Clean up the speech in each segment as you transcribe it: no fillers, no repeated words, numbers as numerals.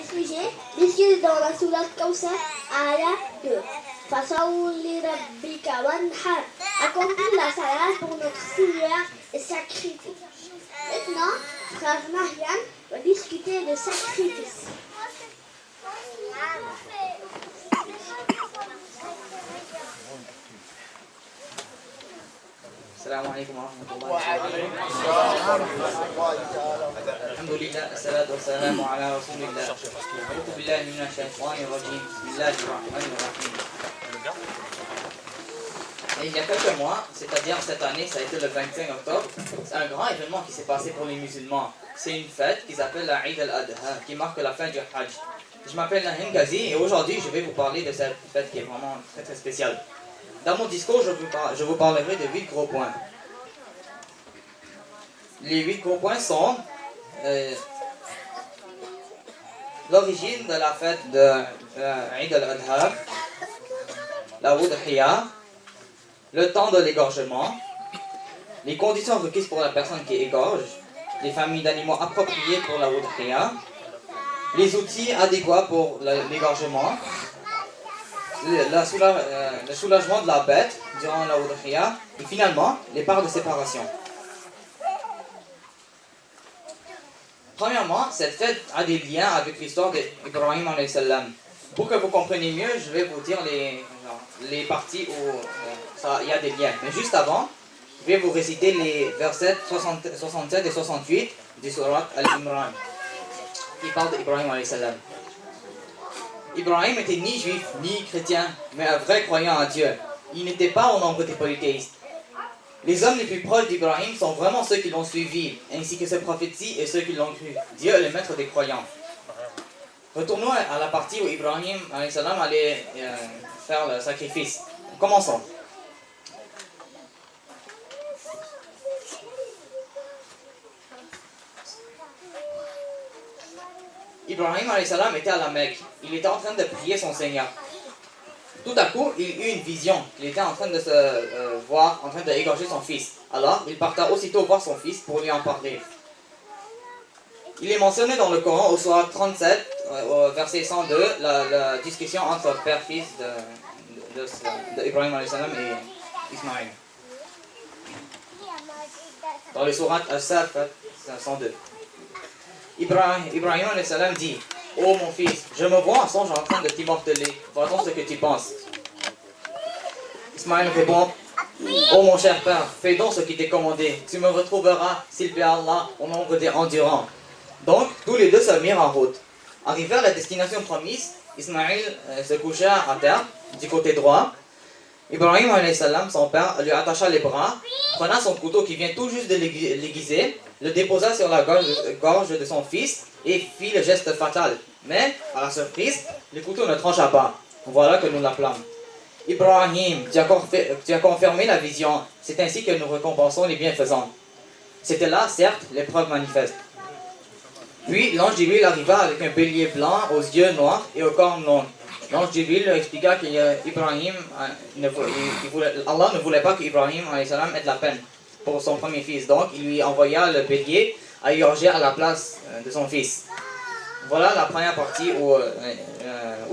expliqué, disque dans la sourate Kausa, ayat 2. Fasaouli Rabbika Wanhar. Accomplis la salade pour notre Seigneur et sacrifice. Maintenant, frère Mariam va discuter de sacrifice. السلام عليكم ورحمة الله وبركاته. الحمد لله الصلاة والسلام على رسول الله. أعوذ بالله من الشيطان الرجيم. بسم الله الرحمن الرحيم. Et il y a quelques mois, c'est-à-dire cette année, ça a été le 25 octobre, c'est un grand événement qui s'est passé pour les musulmans. C'est une fête qui s'appelle la Eid al-Adha, qui marque la fin du Hajj. Je m'appelle Nahem Ghazi et aujourd'hui je vais vous parler de cette fête qui est vraiment très très spéciale. Dans mon discours, je vous parlerai de 8 gros points. Les 8 gros points sont l'origine de la fête de Eid al-Adha, la Udhiyah, le temps de l'égorgement, les conditions requises pour la personne qui égorge, les familles d'animaux appropriées pour la Udhiyah, les outils adéquats pour l'égorgement, le soulagement de la bête durant la Udhiyah et finalement les parts de séparation. Premièrement, cette fête a des liens avec l'histoire d'Ibrahim alayhi salam. Pour que vous compreniez mieux, je vais vous dire les parties où il y a des liens. Mais juste avant, je vais vous réciter les versets 67 et 68 du surat Al-Imran qui parle d'Ibrahim alayhi salam. Ibrahim n'était ni juif ni chrétien, mais un vrai croyant à Dieu. Il n'était pas au nombre des polythéistes. Les hommes les plus proches d'Ibrahim sont vraiment ceux qui l'ont suivi, ainsi que ses prophéties et ceux qui l'ont cru. Dieu est le maître des croyants. Retournons à la partie où Ibrahim allait faire le sacrifice. Commençons. Ibrahim était à la Mecque. Il était en train de prier son Seigneur. Tout à coup, il eut une vision. Il était en train de se voir, en train d'égorger son fils. Alors, il parta aussitôt voir son fils pour lui en parler. Il est mentionné dans le Coran, au sourate 37, au verset 102, la discussion entre père-fils d'Ibrahim et Ismaël. Dans le sourate As-Safat 102. Ibrahim dit: ô mon fils, je me vois en songe en train de t'immorteler. Vois-donc ce que tu penses. Ismaël répond: ô mon cher père, fais donc ce qui t'est commandé. Tu me retrouveras, s'il plaît à Allah, au nombre des endurants. Donc, tous les deux se mirent en route. Arrivés à la destination promise, Ismaël se coucha à terre, du côté droit. Ibrahim, son père, lui attacha les bras, prenant son couteau qui vient tout juste de l'aiguiser, le déposa sur la gorge de son fils et fit le geste fatal. Mais, à la surprise, le couteau ne trancha pas. Voilà que nous l'appelons. Ibrahim, tu as confirmé la vision. C'est ainsi que nous récompensons les bienfaisants. C'était là, certes, l'épreuve manifeste. Puis, l'ange Jibril arriva avec un bélier blanc aux yeux noirs et aux cornes longues. L'ange Jibril leur expliqua qu'Ibrahim, Allah ne voulait pas qu'Ibrahim ait de la peine pour son premier fils. Donc, il lui envoya le bélier à égorger à la place de son fils. Voilà la première partie où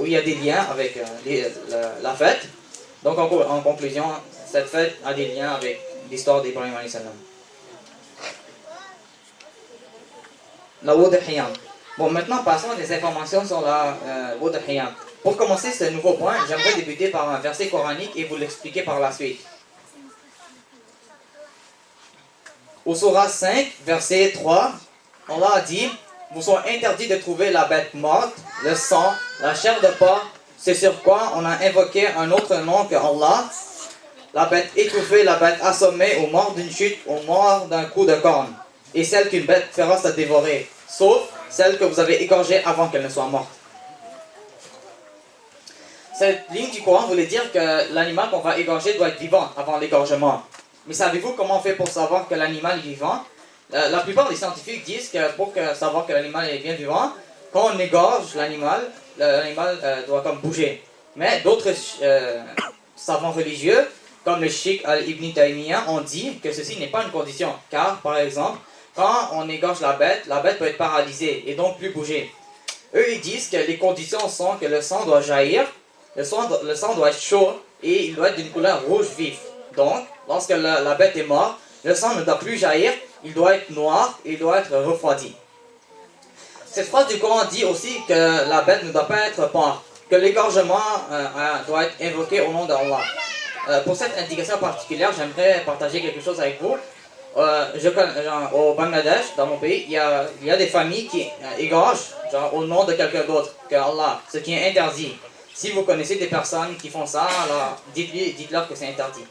il y a des liens avec la fête. Donc, en conclusion, cette fête a des liens avec l'histoire d'Ibrahim alayhi salam. La Udhiyah. Bon, maintenant passons à des informations sur la Udhiyah. Pour commencer ce nouveau point, j'aimerais débuter par un verset coranique et vous l'expliquer par la suite. Au Surah 5, verset 3, Allah a dit: vous sont interdits de trouver la bête morte, le sang, la chair de porc, c'est sur quoi on a invoqué un autre nom que Allah, la bête étouffée, la bête assommée, ou mort d'une chute, ou mort d'un coup de corne, et celle qu'une bête féroce a dévorée, sauf celle que vous avez égorgée avant qu'elle ne soit morte. Cette ligne du Coran voulait dire que l'animal qu'on va égorger doit être vivant avant l'égorgement. Mais savez-vous comment on fait pour savoir que l'animal est vivant? La plupart des scientifiques disent que pour savoir que l'animal est bien vivant, quand on égorge l'animal doit comme bouger. Mais d'autres savants religieux, comme le Cheikh Al-Ibn Taymiyyah, ont dit que ceci n'est pas une condition. Car, par exemple, quand on égorge la bête peut être paralysée et donc plus bouger. Eux, ils disent que les conditions sont que le sang doit jaillir, le sang doit être chaud et il doit être d'une couleur rouge vif. Donc, lorsque la bête est morte, le sang ne doit plus jaillir, il doit être noir et il doit être refroidi. Cette phrase du Coran dit aussi que la bête ne doit pas être pendre, que l'égorgement doit être invoqué au nom d'Allah. Pour cette indication particulière, j'aimerais partager quelque chose avec vous. Au Bangladesh, dans mon pays, il y a des familles qui égorgent au nom de quelqu'un d'autre que Allah, ce qui est interdit. Si vous connaissez des personnes qui font ça, alors dites-leur que c'est interdit.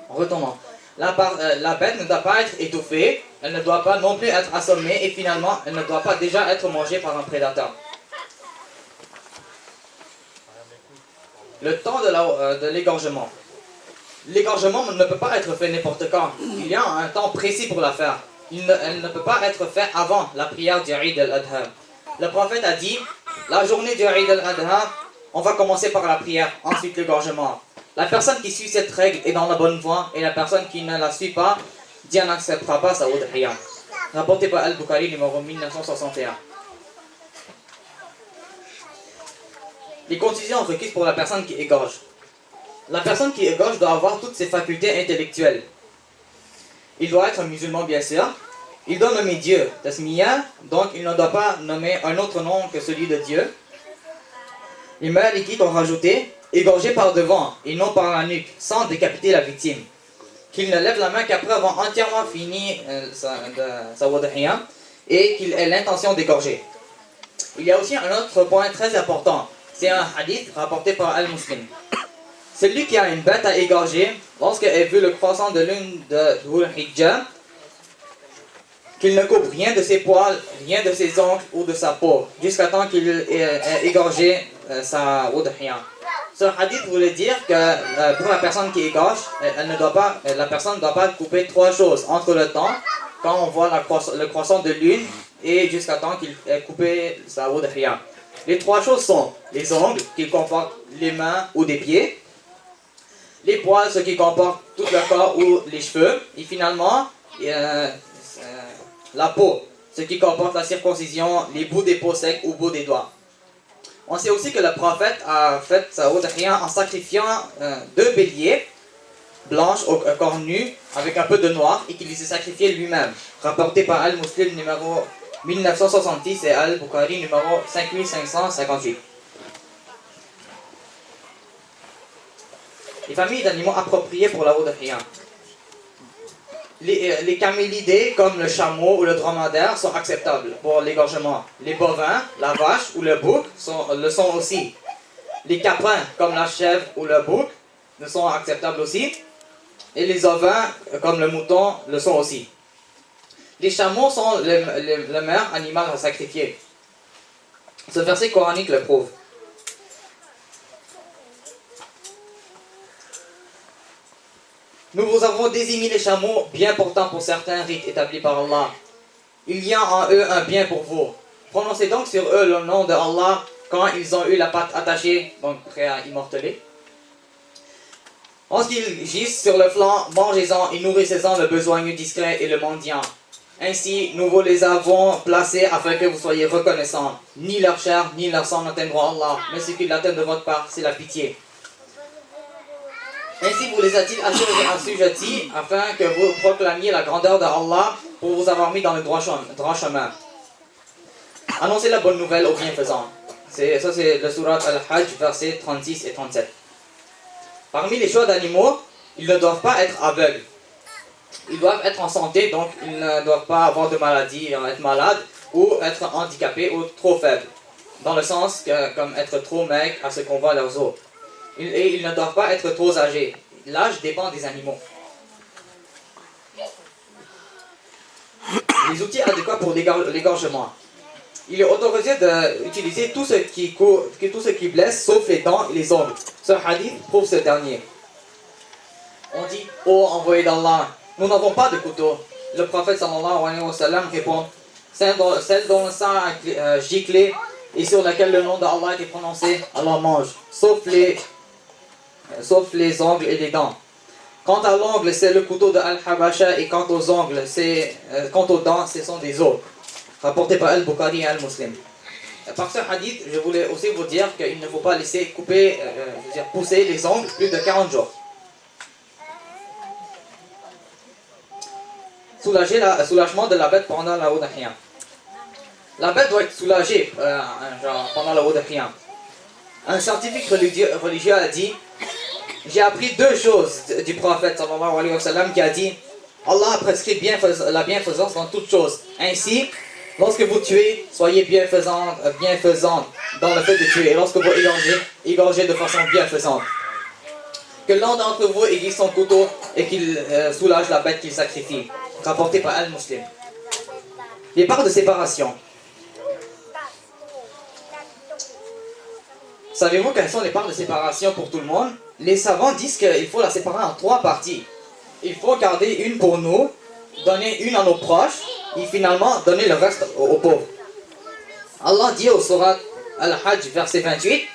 En retournant, la bête ne doit pas être étouffée, elle ne doit pas non plus être assommée et finalement, elle ne doit pas déjà être mangée par un prédateur. Le temps de l'égorgement. L'égorgement ne peut pas être fait n'importe quand. Il y a un temps précis pour la faire. Elle ne peut pas être faite avant la prière du Eid al-Adha. Le prophète a dit, la journée du Eid al-Adha, on va commencer par la prière, ensuite l'égorgement. La personne qui suit cette règle est dans la bonne voie et la personne qui ne la suit pas, Dieu n'acceptera pas sa udhiya. Rapporté par Al-Bukhari, numéro 1961. Les conditions requises pour la personne qui égorge. La personne qui égorge doit avoir toutes ses facultés intellectuelles. Il doit être un musulman, bien sûr. Il doit nommer Dieu, Tasmiya, donc il ne doit pas nommer un autre nom que celui de Dieu. Les malikites ont rajouté égorger par devant et non par la nuque, sans décapiter la victime. Qu'il ne lève la main qu'après avoir entièrement fini sa wadhiya et qu'il ait l'intention d'égorger. Il y a aussi un autre point très important. C'est un hadith rapporté par Al-Muslim. Celui qui a une bête à égorger, lorsqu'elle vu le croissant de lune de Dhul Hijjah, qu'il ne coupe rien de ses poils, rien de ses ongles ou de sa peau, jusqu'à temps qu'il ait égorgé sa udhiya. Ce hadith voulait dire que pour la personne qui égorge, la personne ne doit pas couper trois choses entre le temps, quand on voit le croissant de lune, et jusqu'à temps qu'il ait coupé sa udhiya. Les trois choses sont les ongles, qui comportent les mains ou des pieds, les poils, ce qui comporte tout le corps ou les cheveux, et finalement, la peau, ce qui comporte la circoncision, les bouts des peaux secs ou bouts des doigts. On sait aussi que le prophète a fait sa udhiya en sacrifiant 2 béliers blanches au corps nu avec un peu de noir et qu'il les a sacrifiés lui-même. Rapporté par Al-Muslim numéro 1966 et Al-Bukhari numéro 5558. Les familles d'animaux appropriées pour la udhiya. Les camélidés comme le chameau ou le dromadaire sont acceptables pour l'égorgement. Les bovins, la vache ou le bouc le sont aussi. Les caprins comme la chèvre ou le bouc ne sont acceptables aussi. Et les ovins comme le mouton le sont aussi. Les chameaux sont le meilleur animal à sacrifier. Ce verset coranique le prouve. Nous vous avons désigné les chameaux bien portants pour certains rites établis par Allah. Il y a en eux un bien pour vous. Prononcez donc sur eux le nom de Allah quand ils ont eu la patte attachée, donc prêts à immorteler. Lorsqu'ils gisent sur le flanc, mangez-en et nourrissez-en le besogneux discret et le mendiant. Ainsi, nous vous les avons placés afin que vous soyez reconnaissants. Ni leur chair, ni leur sang n'atteindront Allah, mais ce qu'ils atteignent de votre part, c'est la pitié. Ainsi vous les a-t-il assujettis afin que vous proclamiez la grandeur de Allah pour vous avoir mis dans le droit chemin. Annoncez la bonne nouvelle aux bienfaisants. Ça c'est le surat Al-Hajj, versets 36 et 37. Parmi les choix d'animaux, ils ne doivent pas être aveugles. Ils doivent être en santé, donc ils ne doivent pas avoir de maladie, être malades, ou être handicapés ou trop faibles. Dans le sens comme être trop maigres à ce qu'on voit leurs os. Et ils ne doivent pas être trop âgés. L'âge dépend des animaux. Les outils adéquats pour l'égorgement. Il est autorisé d'utiliser tout ce qui blesse, sauf les dents et les ongles. Ce hadith prouve ce dernier. On dit, ô envoyé d'Allah, nous n'avons pas de couteau. Le prophète sallallahu alayhi wa sallam répond, celle dont le sang a giclé et sur laquelle le nom d'Allah a été prononcé, Allah mange, sauf les ongles et les dents. Quant à l'ongle, c'est le couteau de Al-Habasha, et quant aux ongles, quant aux dents, ce sont des os. Rapporté par Al-Bukhari et Al-Muslim. par ce hadith, je voulais aussi vous dire qu'il ne faut pas laisser couper, pousser les ongles plus de 40 jours. Soulagement de la bête pendant la udhiya. La bête doit être soulagée pendant la udhiya. Un scientifique religieux a dit: j'ai appris deux choses du prophète sallallahu alayhi wa sallam, qui a dit: Allah a prescrit la bienfaisance dans toutes choses. Ainsi, lorsque vous tuez, soyez bienfaisants dans le fait de tuer. Et lorsque vous égorgez de façon bienfaisante. Que l'un d'entre vous aiguise son couteau et qu'il soulage la bête qu'il sacrifie. Rapporté par Al-Muslim. Les parts de séparation. Savez-vous quelles sont les parts de séparation pour tout le monde? Les savants disent qu'il faut la séparer en 3 parties. Il faut garder une pour nous, donner une à nos proches, et finalement donner le reste aux pauvres. Allah dit au surat Al-Hajj, verset 28: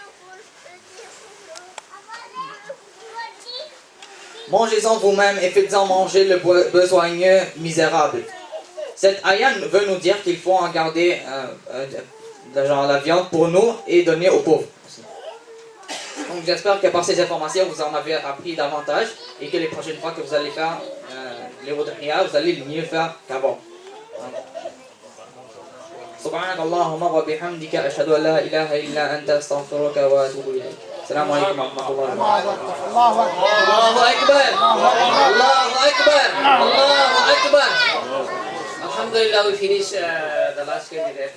mangez-en vous-même et faites-en manger le besogneux misérable. Cette ayah veut nous dire qu'il faut en garder la viande pour nous et donner aux pauvres. Donc j'espère que par ces informations vous en avez appris davantage et que les prochaines fois que vous allez faire les udhiya, vous allez mieux faire qu'avant. سبحانك اللهم وبحمدك أشهد أن لا إله إلا أنت أستغفرك وأتوب إليك. السلام عليكم ورحمة الله وبركاته. الله أكبر. الله أكبر. الله أكبر. Alhamdulillah, we finish the last candidate.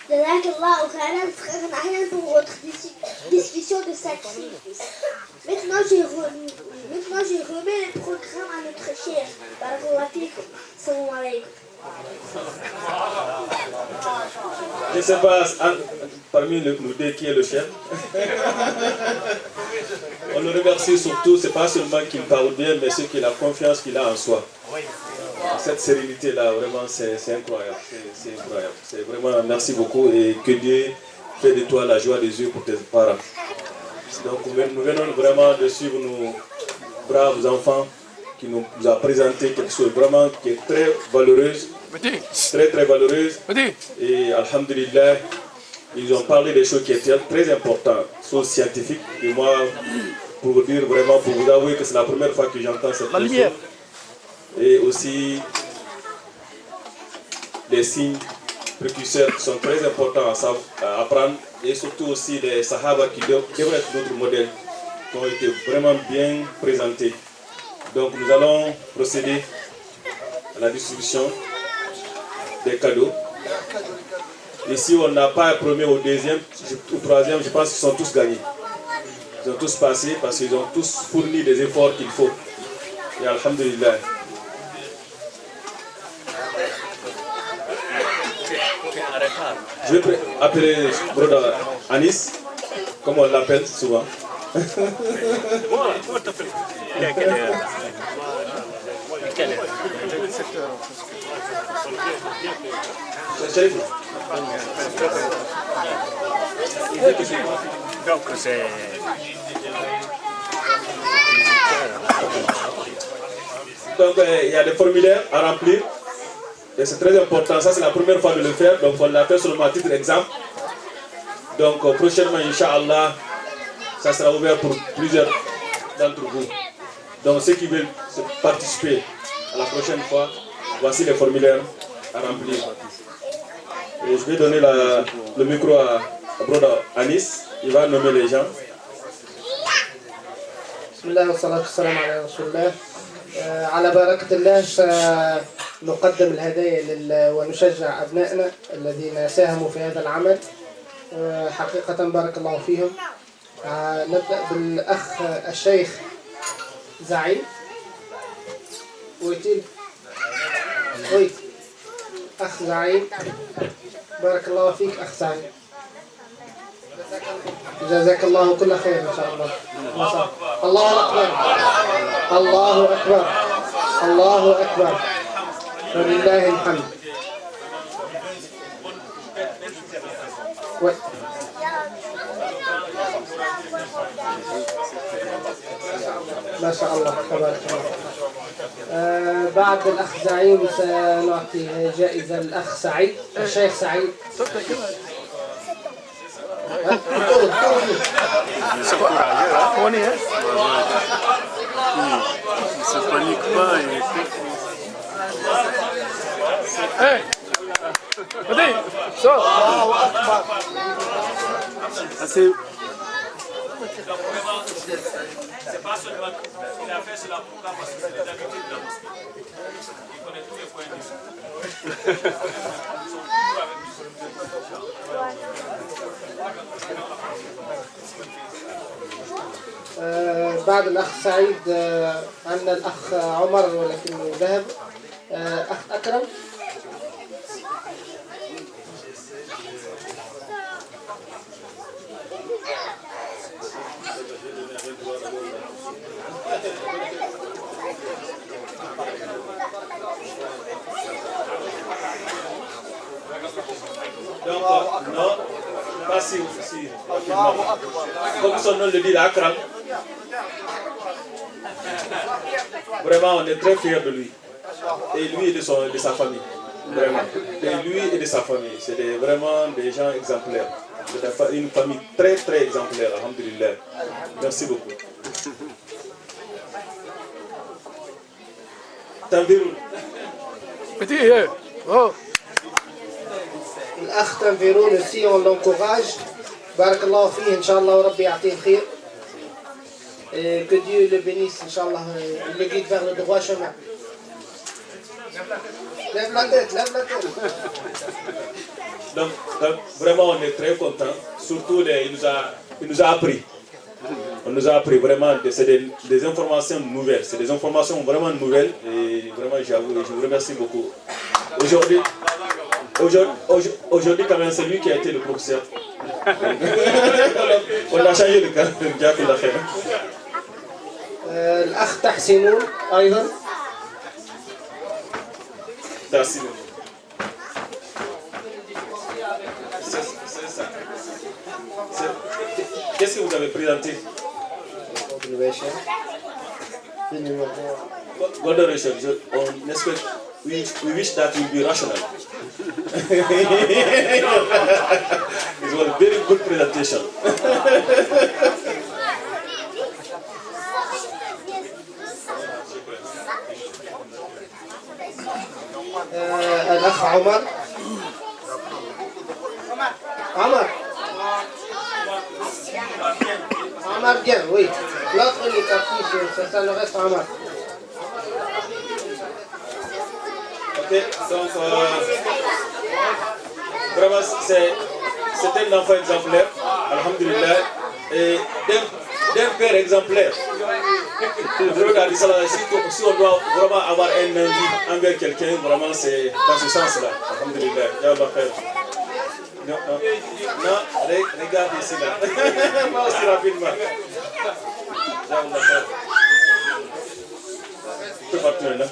Jazakallahu khairan, frère Nahian, pour votre discussion de sacrifice. Maintenant, je remets le programme à notre chef. Barakallahu fikum. Salam alaykum. Je ne sais pas parmi nous deux qui est le chef. On le remercie surtout, c'est pas seulement qu'il parle bien, mais c'est que la confiance qu'il a en soi. Cette sérénité-là, vraiment, c'est incroyable. C'est incroyable. C'est vraiment, merci beaucoup et que Dieu fait de toi la joie des yeux pour tes parents. Donc, nous venons vraiment de suivre nos braves enfants qui nous a présenté quelque chose vraiment qui est très valeureuse. Très valeureuse. Et alhamdulillah, ils ont parlé des choses qui étaient très importantes, choses scientifiques. Et moi, pour vous dire vraiment, pour vous avouer que c'est la première fois que j'entends cette chose. Et aussi, les signes précurseurs qui sont très importants à apprendre. Et surtout aussi les Sahaba qui devraient être notre modèle, qui ont été vraiment bien présentés. Donc nous allons procéder à la distribution des cadeaux. Ici, on n'a pas un premier ou deuxième, ou troisième, je pense qu'ils sont tous gagnés. Ils ont tous passé parce qu'ils ont tous fourni des efforts qu'il faut. Et alhamdulillah. Je vais appeler Brother Anis, comme on l'appelle souvent. Donc c'est... Donc il y a des formulaires à remplir. Et c'est très important, ça c'est la première fois de le faire, donc on l'a fait seulement à titre d'exemple. Donc prochainement, Inch'Allah, ça sera ouvert pour plusieurs d'entre vous. Donc ceux qui veulent participer à la prochaine fois, voici les formulaires à remplir. Et je vais donner le micro à Brother Anis, il va nommer les gens. Bismillah wa salatu salam ala Rasulullah. على بركة الله سنقدم الهدايا ونشجع أبنائنا الذين ساهموا في هذا العمل. حقيقة بارك الله فيهم. نبدأ بالأخ الشيخ زعيم ويتيل أخ زعيم، بارك الله فيك أخ زعيم، جزاك الله كل خير إن شاء الله. الله أكبر الله أكبر الله أكبر ولله الحمد. ما شاء الله تبارك الله. بعد الأخ زعيم سنعطي جائزة للأخ سعيد الشيخ سعيد. C'est pas seulement qu'il a fait cela pourquoi parce que c'est d'habitude dans il connaît tous les points de vue. بعد الأخ سعيد عندنا الأخ عمر ولكنه ذهب. أخ أكرم. Donc, non, pas si comme son nom le dit, l'Akram. Vraiment, on est très fiers de lui. Et lui et de sa famille. Vraiment. Et lui et de sa famille. C'est vraiment des gens exemplaires. C'est une famille très très exemplaire. Alhamdulillah. Merci beaucoup. Tanviroun. الأخ تنفيرون aussi on l'encourage. بارك الله فيه إن شاء الله وربي يعطيه الخير. Que Dieu le bénisse إن شاء الله. Il le guide vers le droit chemin. Lève la tête, lève la tête. Donc, vraiment on est très contents. Surtout il nous a appris. On nous a appris vraiment, c'est des informations nouvelles. C'est des informations vraiment nouvelles. Et vraiment j'avoue, je vous remercie beaucoup. Aujourd'hui, quand même, c'est lui qui a été le professeur. On a changé de cas. الأخ تحسينون أيضا. تحسينون. Qu'est-ce que vous avez présenté? Moderation. On expect, we wish that you will be rational. It was a very good presentation. الأخ عمر. عمر bien, oui. L'autre il est affiché, ça le reste Amar. Ok, donc vraiment c'est un enfant exemplaire, alhamdulillah, et d'un père exemplaire. Si on doit vraiment avoir un envie envers quelqu'un, vraiment c'est dans ce sens-là, alhamdulillah. Non, regarde ici là. Pas aussi rapidement. Tu peux partir là.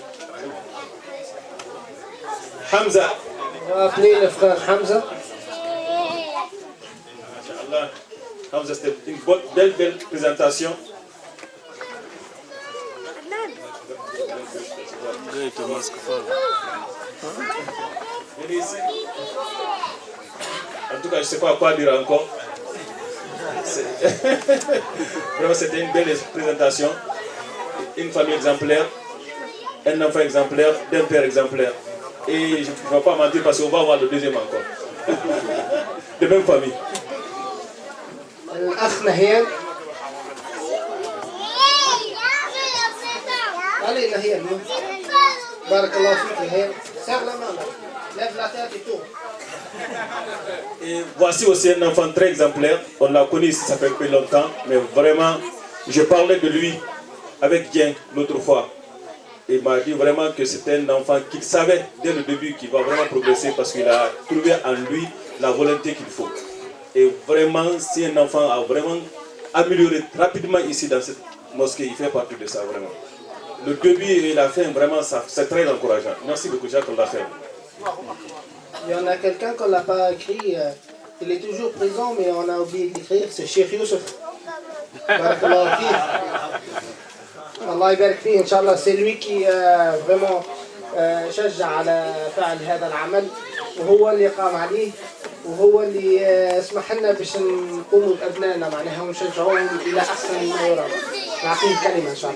Hamza. On va appeler le frère Hamza. Hamza, c'était une belle présentation. Venez ici. En tout cas, je ne sais pas quoi dire encore. Vraiment, c'était une belle présentation. Une famille exemplaire, un enfant exemplaire, d'un père exemplaire. Et je ne vais pas mentir parce qu'on va voir le deuxième encore. De même famille. الأخ نهيان. Allez نهيان. بارك الله فيك نهيان. Serre la main là. Lève la tête et tout. Et voici aussi un enfant très exemplaire. On l'a connu ici, ça fait plus longtemps. Mais vraiment, je parlais de lui avec Dien l'autre fois. Il m'a dit vraiment que c'était un enfant qu'il savait dès le début qu'il va vraiment progresser parce qu'il a trouvé en lui la volonté qu'il faut. Et vraiment, si un enfant a vraiment amélioré rapidement ici dans cette mosquée, il fait partie de ça vraiment. Le début et la fin, vraiment, c'est très encourageant. Merci beaucoup, Jacques, on l'a fait. Il y en a quelqu'un qu'on n'a pas écrit. Il est toujours présent, mais on a oublié d'écrire. C'est Cheikh Youssef. Barakallahu fiik. الله يبارك فيه. إن شاء الله c'est lui qui vraiment شجع على فعل هذا العمل، وهو اللي قام عليه، وهو اللي سمح لنا باش نقوموا بأبنائنا معناها ونشجعوهم إلى أحسن ما يرام. نعطيه الكلمة إن شاء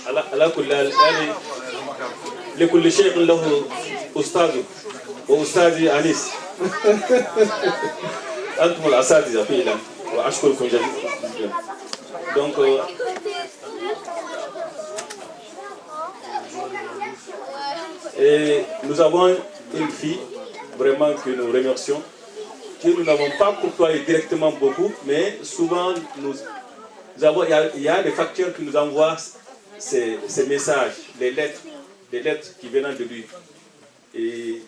الله. على كل حال يعني لكل شيء له أستاذه وأستاذي أنيس. أنتم الأساتذة فعلا وأشكركم جميعا. Donc et nous avons une fille vraiment que nous remercions, que nous n'avons pas côtoyé directement beaucoup, mais souvent il y a des facteurs qui nous envoient ces messages, les lettres qui viennent de lui. Et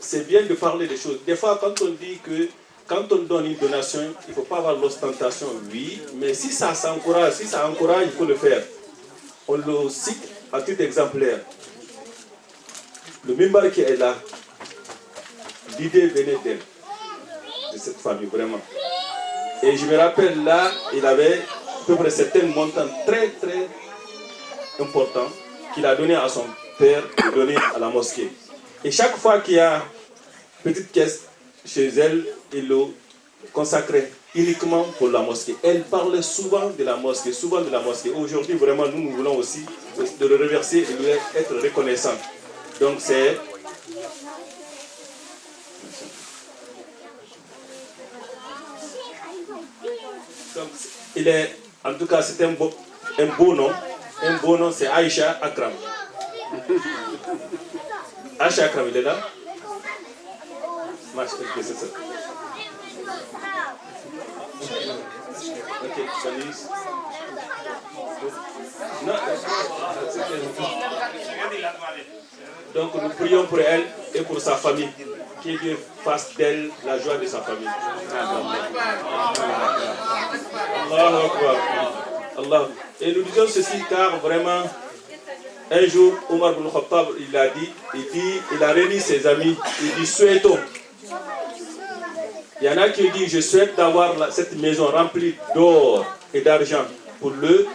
c'est bien de parler des choses. Des fois, quand on dit que quand on donne une donation, il ne faut pas avoir l'ostentation, oui, mais si ça s'encourage, il faut le faire. On le cite à titre exemplaire. Le mimbar qui est là, l'idée venait d'elle, de cette famille, vraiment. Et je me rappelle là, il avait à peu près certains montants très très importants qu'il a donné à son père et donné à la mosquée. Et chaque fois qu'il y a une petite caisse chez elle, il le consacrait uniquement pour la mosquée. Elle parlait souvent de la mosquée, Aujourd'hui, vraiment, nous voulons aussi de le remercier et lui être reconnaissant. Donc c'est... Donc, il est, en tout cas, c'est un beau nom. Un beau nom, c'est Aïcha Akram. Aïcha Akram, il est là? C'est ça. Ok, Shanice. Non. Donc nous prions pour elle et pour sa famille. Que Dieu fasse d'elle la joie de sa famille. Allahu Akbar. Allah. Et nous disons ceci car vraiment, un jour, Omar ibn Khattab, il a réuni ses amis, il dit souhaitons. Il y en a qui disent je souhaite d'avoir cette maison remplie d'or et d'argent pour le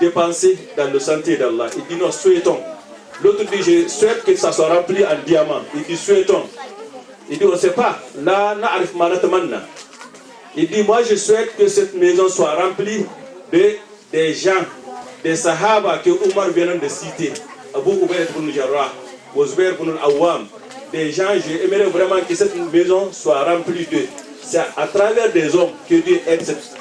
dépenser dans le sentier d'Allah. Il dit non, souhaitons. L'autre dit je souhaite que ça soit rempli en diamant. Il dit souhaitons. Il dit on ne sait pas. Là, na'arif ma natamanna. Il dit moi je souhaite que cette maison soit remplie de des gens, des sahaba que Omar vient de citer. Abu Ubayd ibn Jarrah, Zubair ibn al-Awwam. Des gens, j'aimerais vraiment que cette maison soit remplie d'eux. C'est à travers des hommes que Dieu aide cette